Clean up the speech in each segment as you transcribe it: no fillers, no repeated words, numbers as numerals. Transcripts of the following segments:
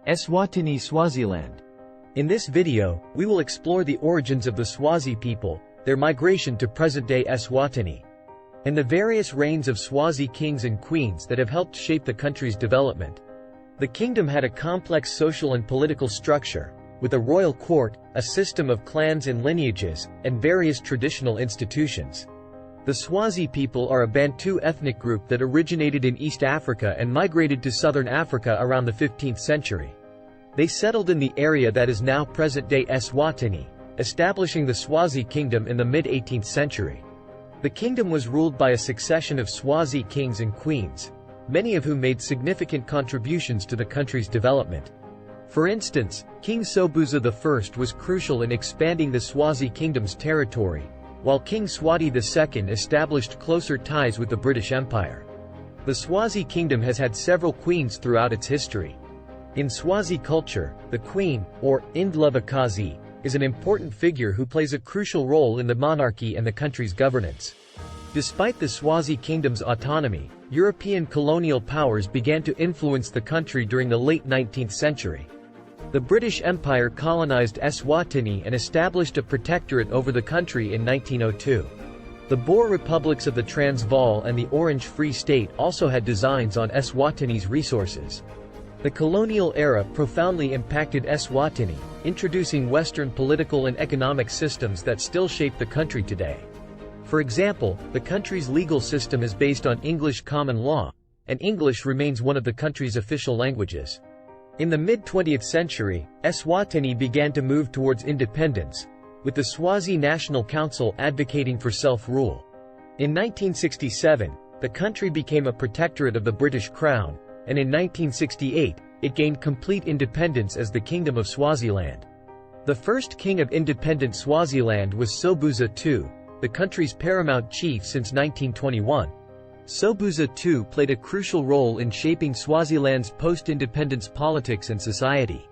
Eswatini, Swaziland. In this video, we will explore the origins of the Swazi people, their migration to present-day Eswatini, and the various reigns of Swazi kings and queens that have helped shape the country's development. The kingdom had a complex social and political structure, with a royal court, a system of clans and lineages, and various traditional institutions. The Swazi people are a Bantu ethnic group that originated in East Africa and migrated to southern Africa around the 15th century. They settled in the area that is now present-day Eswatini, establishing the Swazi kingdom in the mid-18th century. The kingdom was ruled by a succession of Swazi kings and queens, many of whom made significant contributions to the country's development. For instance, King Sobhuza I was crucial in expanding the Swazi kingdom's territory, while King Mswati II established closer ties with the British Empire. The Swazi kingdom has had several queens throughout its history. In Swazi culture, the queen, or Indlovakazi, is an important figure who plays a crucial role in the monarchy and the country's governance. Despite the Swazi kingdom's autonomy, European colonial powers began to influence the country during the late 19th century. The British Empire colonized Eswatini and established a protectorate over the country in 1902. The Boer republics of the Transvaal and the Orange Free State also had designs on Eswatini's resources. The colonial era profoundly impacted Eswatini, introducing Western political and economic systems that still shape the country today. For example, the country's legal system is based on English common law, and English remains one of the country's official languages. In the mid-20th century, Eswatini began to move towards independence, with the Swazi National Council advocating for self-rule. In 1967, the country became a protectorate of the British Crown, and in 1968, it gained complete independence as the Kingdom of Swaziland. The first king of independent Swaziland was Sobhuza II, the country's paramount chief since 1921. Sobhuza II played a crucial role in shaping Swaziland's post-independence politics and society.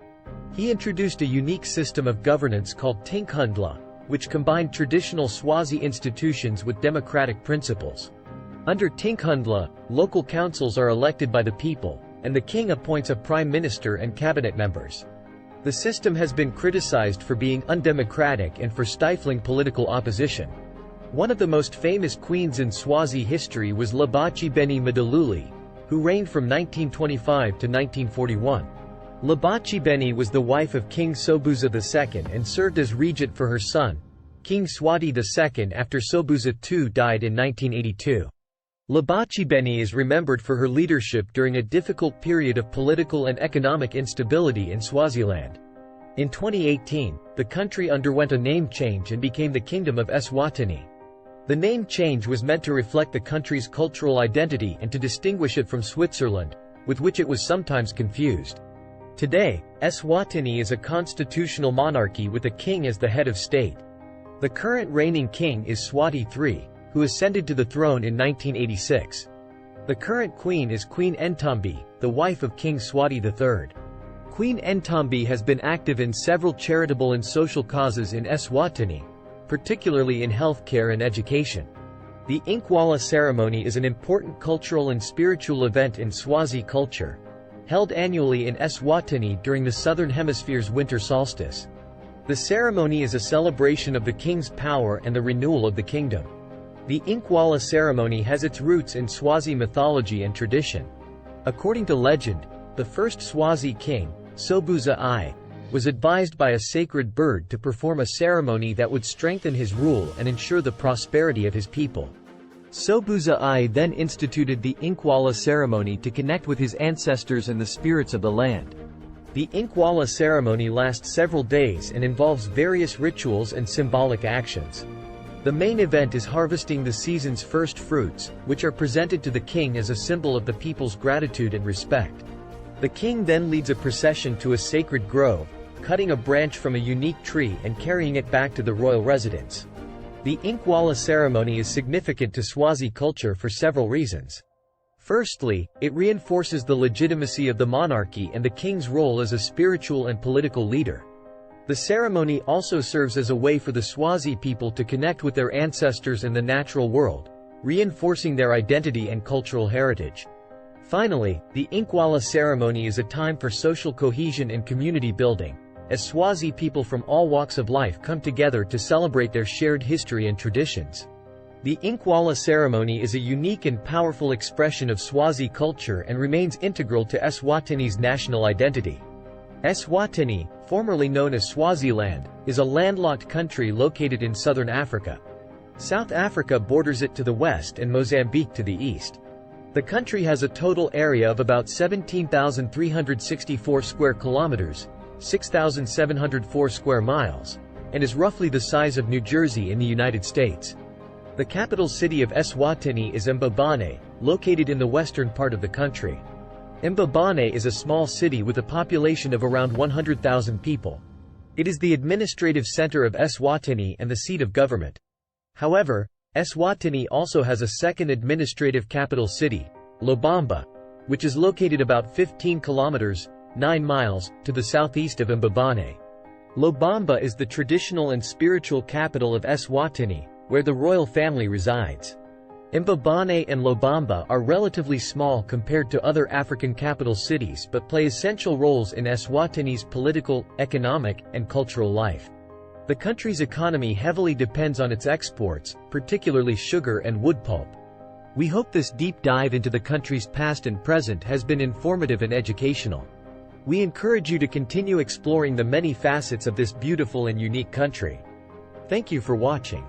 He introduced a unique system of governance called Tinkhundla, which combined traditional Swazi institutions with democratic principles. Under Tinkhundla, local councils are elected by the people, and the king appoints a prime minister and cabinet members. The system has been criticized for being undemocratic and for stifling political opposition. One of the most famous queens in Swazi history was Labachibeni Mdluli, who reigned from 1925 to 1941. Labachibeni was the wife of King Sobhuza II and served as regent for her son, King Mswati II, after Sobhuza II died in 1982. Labachibeni is remembered for her leadership during a difficult period of political and economic instability in Swaziland. In 2018, the country underwent a name change and became the Kingdom of Eswatini. The name change was meant to reflect the country's cultural identity and to distinguish it from Switzerland, with which it was sometimes confused. Today, Eswatini is a constitutional monarchy with a king as the head of state. The current reigning king is Mswati III, who ascended to the throne in 1986. The current queen is Queen Ntombi, the wife of King Mswati III. Queen Ntombi has been active in several charitable and social causes in Eswatini, particularly in healthcare and education. The Incwala ceremony is an important cultural and spiritual event in Swazi culture, held annually in Eswatini during the Southern Hemisphere's winter solstice. The ceremony is a celebration of the king's power and the renewal of the kingdom. The Incwala ceremony has its roots in Swazi mythology and tradition. According to legend, the first Swazi king, Sobhuza I, was advised by a sacred bird to perform a ceremony that would strengthen his rule and ensure the prosperity of his people. Sobhuza I then instituted the Incwala ceremony to connect with his ancestors and the spirits of the land. The Incwala ceremony lasts several days and involves various rituals and symbolic actions. The main event is harvesting the season's first fruits, which are presented to the king as a symbol of the people's gratitude and respect. The king then leads a procession to a sacred grove, cutting a branch from a unique tree and carrying it back to the royal residence. The Incwala ceremony is significant to Swazi culture for several reasons. Firstly, it reinforces the legitimacy of the monarchy and the king's role as a spiritual and political leader. The ceremony also serves as a way for the Swazi people to connect with their ancestors and the natural world, reinforcing their identity and cultural heritage. Finally, the Incwala ceremony is a time for social cohesion and community building, as Swazi people from all walks of life come together to celebrate their shared history and traditions. The Incwala ceremony is a unique and powerful expression of Swazi culture and remains integral to Eswatini's national identity. Eswatini, formerly known as Swaziland, is a landlocked country located in southern Africa. South Africa borders it to the west and Mozambique to the east. The country has a total area of about 17,364 square kilometers, 6,704 square miles, and is roughly the size of New Jersey in the United States. The capital city of Eswatini is Mbabane, located in the western part of the country. Mbabane is a small city with a population of around 100,000 people. It is the administrative center of Eswatini and the seat of government. However, Eswatini also has a second administrative capital city, Lobamba, which is located about 15 kilometers, 9 miles, to the southeast of Mbabane. Lobamba is the traditional and spiritual capital of Eswatini, where the royal family resides. Mbabane and Lobamba are relatively small compared to other African capital cities but play essential roles in Eswatini's political, economic, and cultural life. The country's economy heavily depends on its exports, particularly sugar and wood pulp. We hope this deep dive into the country's past and present has been informative and educational. We encourage you to continue exploring the many facets of this beautiful and unique country. Thank you for watching.